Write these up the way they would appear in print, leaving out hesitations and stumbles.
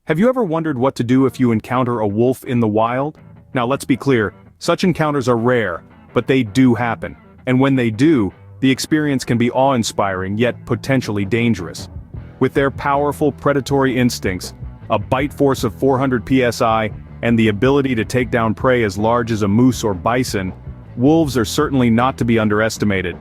Have you ever wondered what to do if you encounter a wolf in the wild? Now let's be clear, such encounters are rare, but they do happen. And when they do, the experience can be awe-inspiring yet potentially dangerous. With their powerful predatory instincts, a bite force of 400 psi, and the ability to take down prey as large as a moose or bison, wolves are certainly not to be underestimated.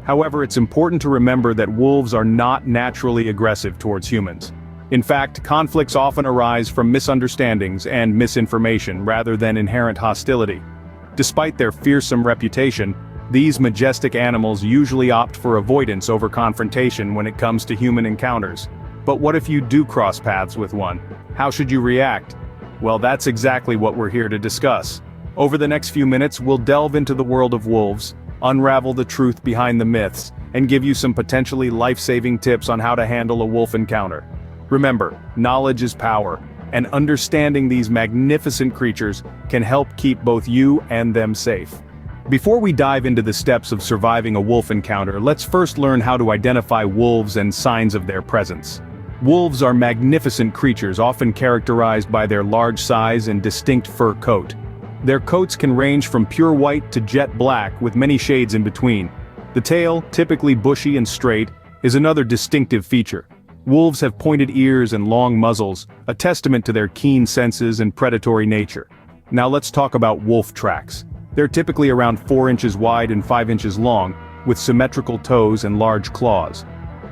However, it's important to remember that wolves are not naturally aggressive towards humans. In fact, conflicts often arise from misunderstandings and misinformation rather than inherent hostility. Despite their fearsome reputation, these majestic animals usually opt for avoidance over confrontation when it comes to human encounters. But what if you do cross paths with one? How should you react? Well, that's exactly what we're here to discuss. Over the next few minutes, we'll delve into the world of wolves, unravel the truth behind the myths, and give you some potentially life-saving tips on how to handle a wolf encounter. Remember, knowledge is power, and understanding these magnificent creatures can help keep both you and them safe. Before we dive into the steps of surviving a wolf encounter, let's first learn how to identify wolves and signs of their presence. Wolves are magnificent creatures often characterized by their large size and distinct fur coat. Their coats can range from pure white to jet black with many shades in between. The tail, typically bushy and straight, is another distinctive feature. Wolves have pointed ears and long muzzles, a testament to their keen senses and predatory nature. Now let's talk about wolf tracks. They're typically around 4 inches wide and 5 inches long, with symmetrical toes and large claws.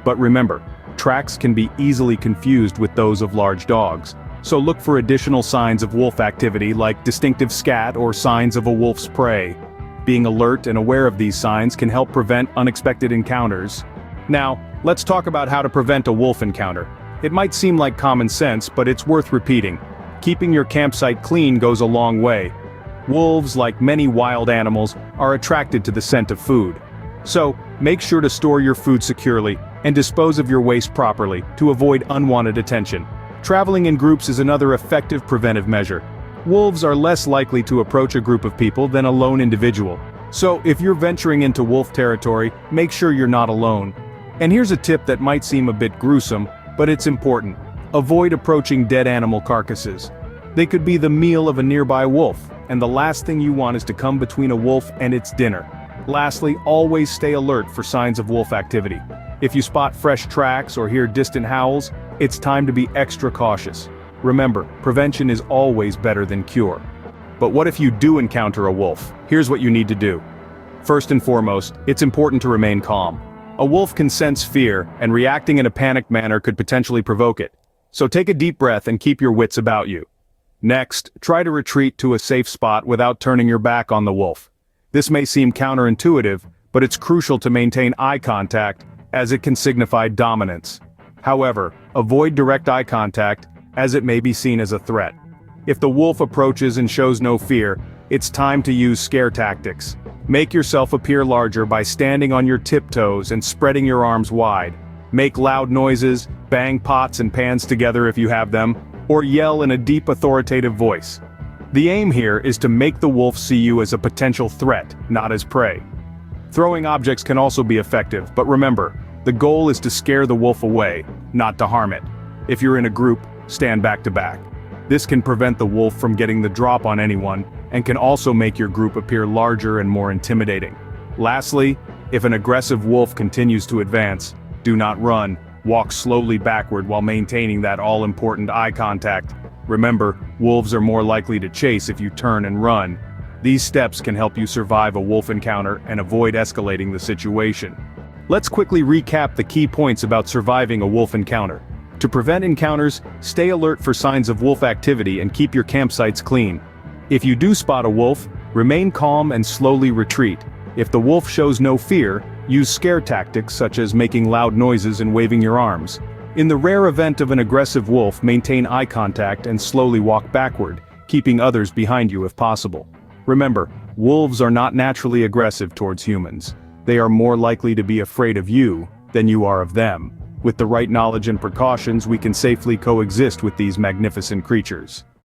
But remember, tracks can be easily confused with those of large dogs. So look for additional signs of wolf activity like distinctive scat or signs of a wolf's prey. Being alert and aware of these signs can help prevent unexpected encounters. Now, let's talk about how to prevent a wolf encounter. It might seem like common sense, but it's worth repeating. Keeping your campsite clean goes a long way. Wolves, like many wild animals, are attracted to the scent of food. So, make sure to store your food securely and dispose of your waste properly to avoid unwanted attention. Traveling in groups is another effective preventive measure. Wolves are less likely to approach a group of people than a lone individual. So if you're venturing into wolf territory, make sure you're not alone. And here's a tip that might seem a bit gruesome, but it's important. Avoid approaching dead animal carcasses. They could be the meal of a nearby wolf, and the last thing you want is to come between a wolf and its dinner. Lastly, always stay alert for signs of wolf activity. If you spot fresh tracks or hear distant howls, it's time to be extra cautious. Remember, prevention is always better than cure. But what if you do encounter a wolf? Here's what you need to do. First and foremost, it's important to remain calm. A wolf can sense fear, and reacting in a panicked manner could potentially provoke it. So take a deep breath and keep your wits about you. Next, try to retreat to a safe spot without turning your back on the wolf. This may seem counterintuitive, but it's crucial to maintain eye contact, as it can signify dominance. However, avoid direct eye contact, as it may be seen as a threat. If the wolf approaches and shows no fear, it's time to use scare tactics. Make yourself appear larger by standing on your tiptoes and spreading your arms wide. Make loud noises, bang pots and pans together if you have them, or yell in a deep authoritative voice. The aim here is to make the wolf see you as a potential threat, not as prey. Throwing objects can also be effective, but remember, the goal is to scare the wolf away, not to harm it. If you're in a group, stand back to back. This can prevent the wolf from getting the drop on anyone, and can also make your group appear larger and more intimidating. Lastly, if an aggressive wolf continues to advance, do not run, walk slowly backward while maintaining that all-important eye contact. Remember, wolves are more likely to chase if you turn and run. These steps can help you survive a wolf encounter and avoid escalating the situation. Let's quickly recap the key points about surviving a wolf encounter. To prevent encounters, stay alert for signs of wolf activity and keep your campsites clean. If you do spot a wolf, remain calm and slowly retreat. If the wolf shows no fear, use scare tactics such as making loud noises and waving your arms. In the rare event of an aggressive wolf, maintain eye contact and slowly walk backward, keeping others behind you if possible. Remember, wolves are not naturally aggressive towards humans. They are more likely to be afraid of you than you are of them. With the right knowledge and precautions, we can safely coexist with these magnificent creatures.